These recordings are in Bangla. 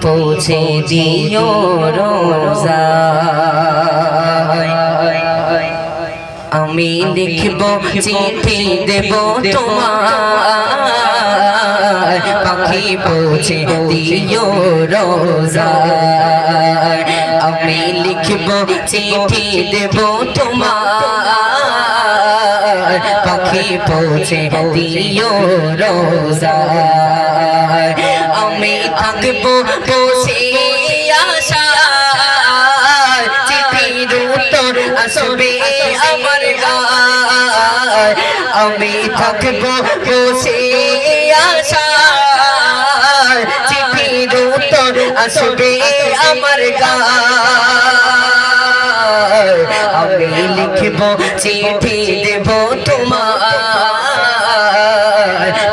পৌঁছে দিও রোজায়। আমি লিখব চিঠি দেব তোমার, পাখি পৌঁছে দিও রোজায়। আমি লিখব চিঠি দেব তোমার, পাখি পৌঁছে দিও রোজায়। আমি থাকবো বসে আশায়, চিঠির উত্তর আসবে আমার গায়। আমি থাকবো বসে আশায়, চিঠির উত্তর আসবে আমার গায়। আমি লিখব চিঠি দেব তোমার,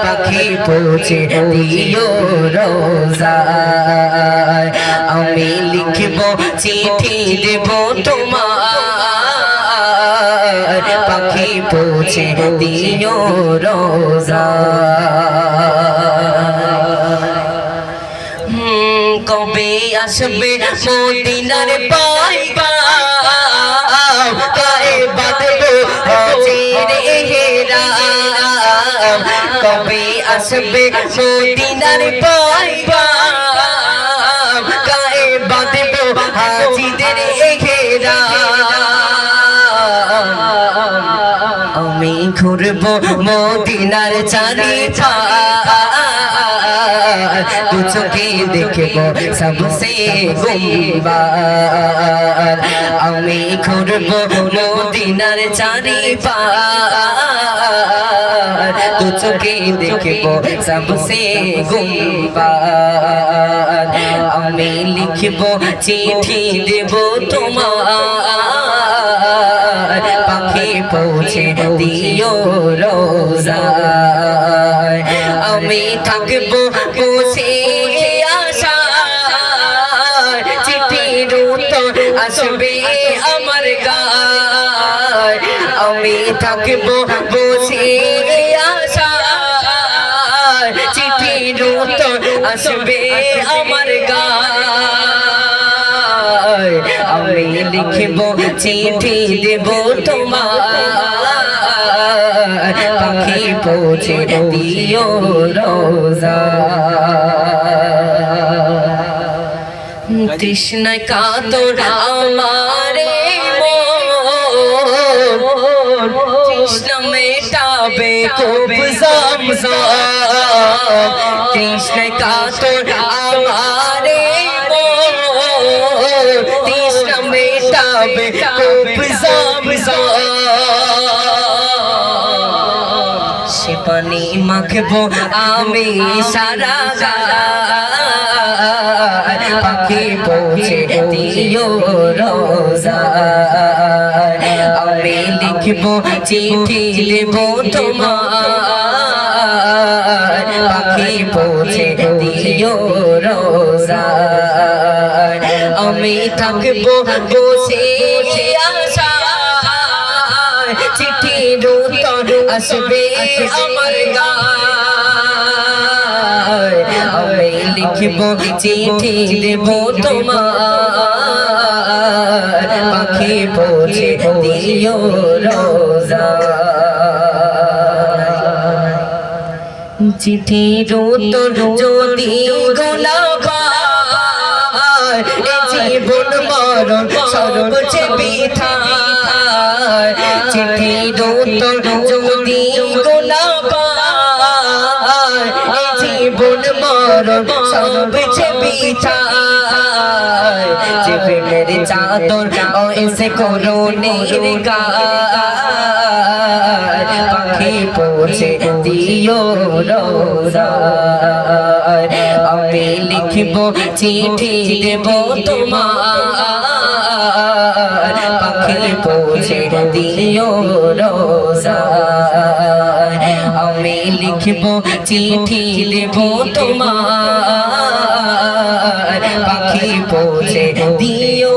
পাখি পৌঁছে দিও রোজায়। আমি লিখব চিঠি দেব তোমার, পাখি পৌঁছে দিও রোজায়। কবে আসবে মদিনার পয়গাম, গায়ে বাঁধবো হজের ইহরাম। কবে আসবে মদিনার পয়গাম, গায়ে বাঁধবো হাজিদের ইহরাম। আমি ঘুরবো মদিনার চারিপাশ, দু চোখে দেখবো সবসে গুম্বার। আমি ঘুরবো মদিনার চারিপাশ, দু চোখে দেখবো সবসে গুম্বার। আমি লিখবো চিঠি দেব তোমার, পাখি পৌঁছে দিও রোজায়। আমি থাকবো বসে আশায়, চিঠির উত্তর আসবে আমার গায়। আমি থাকবো বসে আশায়, চিঠির উত্তর আসবে আমার গায়। আমি লিখব চিঠি দেব তোমার, পাখি পৌঁছে দিও রোজায়। তৃষ্ণায় কাতর আমারে মন, তৃষ্ণা মেটাবে খুব জমজম। তৃষ্ণায় কাতর আমারে মন, তৃষ্ণা মেটাবে খুব জমজম। সে পানি মাখবো আমি সারা গায়, পাখি পৌঁছে দিও রোজায়। আমি লিখবো চিঠি দেব তোমার, পাখি পৌঁছে দিও রোজায়। আমি থাকবো বসে আশায়, চিঠির উত্তর আসবে আমার গায়। আমি লিখব চিঠি দেব তোমার, পাখি পৌঁছে দিও রোজায়। চিঠির উত্তর যদি গোলা পায়, এ জীবন মরণ সর্বচে বিথায়। চিঠির উত্তর যদি গোলা পায়, এ জীবন মরণ সর্বচে বিথায়। জীবনের চাদর ও এসে করুণের গায়, পাখি পৌঁছে দিও রোজায়। আমি লিখব চিঠি দেব তোমার, পাখি পৌঁছে দিও রোজায়। আমি লিখব চিঠি দেব তোমার, পাখি পৌঁছে দিও।